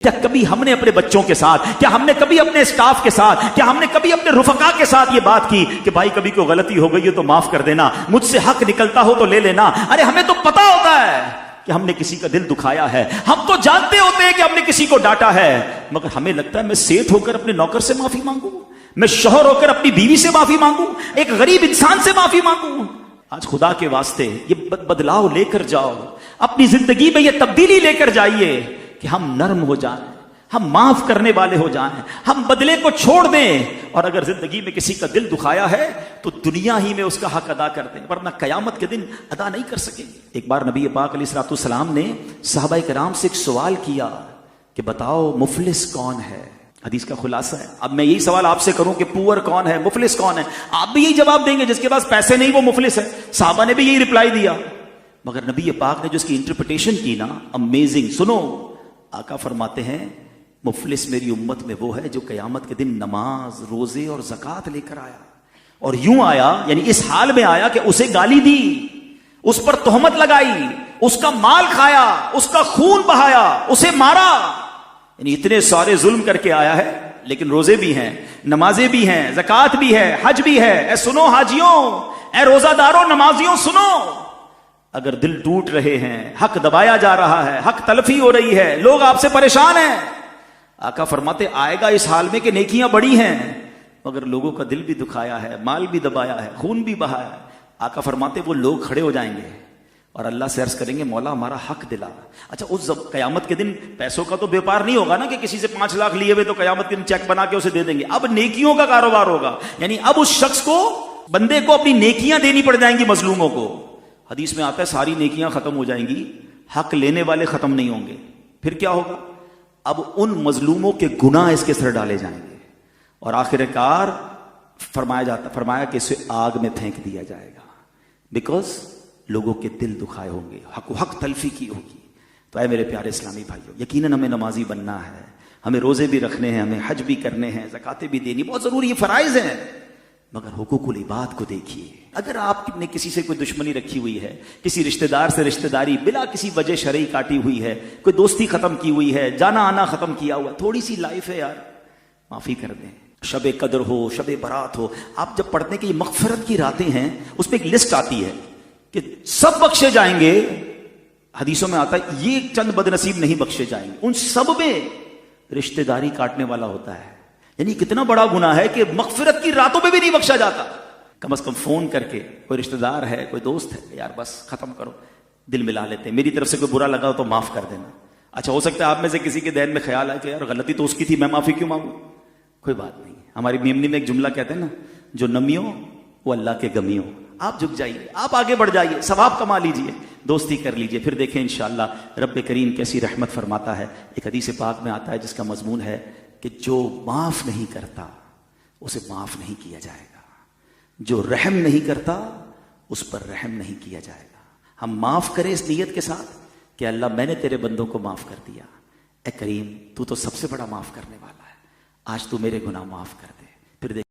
क्या कभी हमने अपने बच्चों के साथ, क्या हमने कभी अपने स्टाफ के साथ, क्या हमने कभी अपने रुफका के साथ ये बात की कि भाई कभी कोई गलती हो गई है तो माफ कर देना, मुझसे हक निकलता हो तो ले लेना? अरे हमें तो पता होता है कि हमने किसी का दिल दुखाया है, हम तो जानते होते हैं कि हमने किसी को डांटा है, मगर हमें लगता है मैं सेठ होकर अपने नौकर से माफी मांगू, मैं शौहर होकर अपनी बीवी से माफी मांगू, एक गरीब इंसान से माफी मांगू। आज खुदा के वास्ते ये बदलाव लेकर जाओ, अपनी जिंदगी में ये तब्दीली लेकर जाइए कि हम नर्म हो जाएं, हम माफ करने वाले हो जाएं, हम बदले को छोड़ दें, और अगर जिंदगी में किसी का दिल दुखाया है तो दुनिया ही में उसका हक अदा कर दें, वरना कयामत के दिन अदा नहीं कर सकेंगे। एक बार नबी पाक अलैहिस्सलाम ने सहाबा किराम से एक सवाल किया कि बताओ मुफलिस कौन है? हदीस का खुलासा है। अब मैं यही सवाल आपसे करूं कि पुअर कौन है, मुफलिस कौन है? आप भी यही जवाब देंगे, जिसके पास पैसे नहीं वो मुफलिस है। साहबा ने भी यही रिप्लाई दिया, मगर नबी पाक ने जो इसकी इंटरप्रिटेशन की ना, अमेजिंग। सुनो, आका फरमाते हैं मुफलिस मेरी उम्मत में वो है जो कयामत के दिन नमाज, रोजे और ज़कात लेकर आया, और यूं आया, यानी इस हाल में आया कि उसे गाली दी, उस पर तोहमत लगाई, उसका माल खाया, उसका खून बहाया, उसे मारा, यानी इतने सारे जुल्म करके आया है, लेकिन रोजे भी हैं, नमाजें भी हैं, ज़कात भी है, हज भी है। ए सुनो हाजियों, ए रोजादारों, नमाजियों, सुनो, अगर दिल टूट रहे हैं, हक दबाया जा रहा है, हक तलफी हो रही है, लोग आपसे परेशान हैं, आका फरमाते आएगा इस हाल में कि नेकियां बड़ी हैं मगर लोगों का दिल भी दुखाया है, माल भी दबाया है, खून भी बहाया है। आका फरमाते वो लोग खड़े हो जाएंगे और अल्लाह से अर्ज करेंगे मौला हमारा हक दिला। अच्छा, उस कयामत के दिन पैसों का तो व्यापार नहीं होगा ना कि किसी से 5 लाख लिए हुए तो कयामत के दिन चेक बना के उसे दे देंगे। अब नेकियों का कारोबार होगा, यानी अब उस शख्स को, बंदे को अपनी नेकियां देनी पड़ जाएंगी मजलूमों को। हदीस में आता है सारी नेकियां खत्म हो जाएंगी, हक लेने वाले खत्म नहीं होंगे। फिर क्या होगा? अब उन मजलूमों के गुनाह इसके सर डाले जाएंगे और आखिरकार फरमाया कि इसे आग में फेंक दिया जाएगा, बिकॉज लोगों के दिल दुखाए होंगे, हक तलफी की होगी। तो ऐ मेरे प्यारे इस्लामी भाइयों, यकीनन हमें नमाजी बनना है, हमें रोजे भी रखने हैं, हमें हज भी करने हैं, ज़कातें भी देनी बहुत जरूरी, ये फराइज हैं, मगर हुकूकुल इबाद को देखिए। अगर आपने किसी से कोई दुश्मनी रखी हुई है, किसी रिश्तेदार से रिश्तेदारी बिला किसी वजह शरई काटी हुई है, कोई दोस्ती खत्म की हुई है, जाना आना खत्म किया हुआ, थोड़ी सी लाइफ है यार, माफी कर दें। शबे कदर हो, शबे बारात हो, आप जब पढ़ते हैं कि ये मगफिरत की रातें हैं, उसमें एक लिस्ट आती है कि सब बख्शे जाएंगे। हदीसों में आता है ये चंद बदनसीब नहीं बख्शे जाएंगे, उन सब में रिश्तेदारी काटने वाला होता है। यानी कितना बड़ा गुनाह है कि मगफिरत की रातों में भी नहीं बख्शा जाता। कम से कम फोन करके कोई रिश्तेदार है, कोई दोस्त है, यार बस खत्म करो, दिल मिला लेते हैं, मेरी तरफ से कोई बुरा लगा हो तो माफ कर देना। अच्छा, हो सकता है आप में से किसी के ध्यान में ख्याल है कि यार गलती तो उसकी थी, मैं माफी क्यों मांगू? कोई बात नहीं। हमारी मेमनी में एक जुमला कहते हैं ना, जो नमियों वो अल्लाह के गमियों। आप झुक जाइए, आप आगे बढ़ जाइए, सवाब कमा लीजिए, दोस्ती कर लीजिए, फिर देखें इंशाअल्लाह रब्बे करीम कैसी रहमत फरमाता है। एक हदीस पाक में आता है जिसका मजमून है कि जो माफ नहीं करता उसे माफ नहीं किया जाएगा, जो रहम नहीं करता उस पर रहम नहीं किया जाएगा। हम माफ करें इस नीयत के साथ कि अल्लाह मैंने तेरे बंदों को माफ कर दिया, ए करीम तू तो सबसे बड़ा माफ करने वाला है, आज तू मेरे गुनाह माफ कर दे। फिर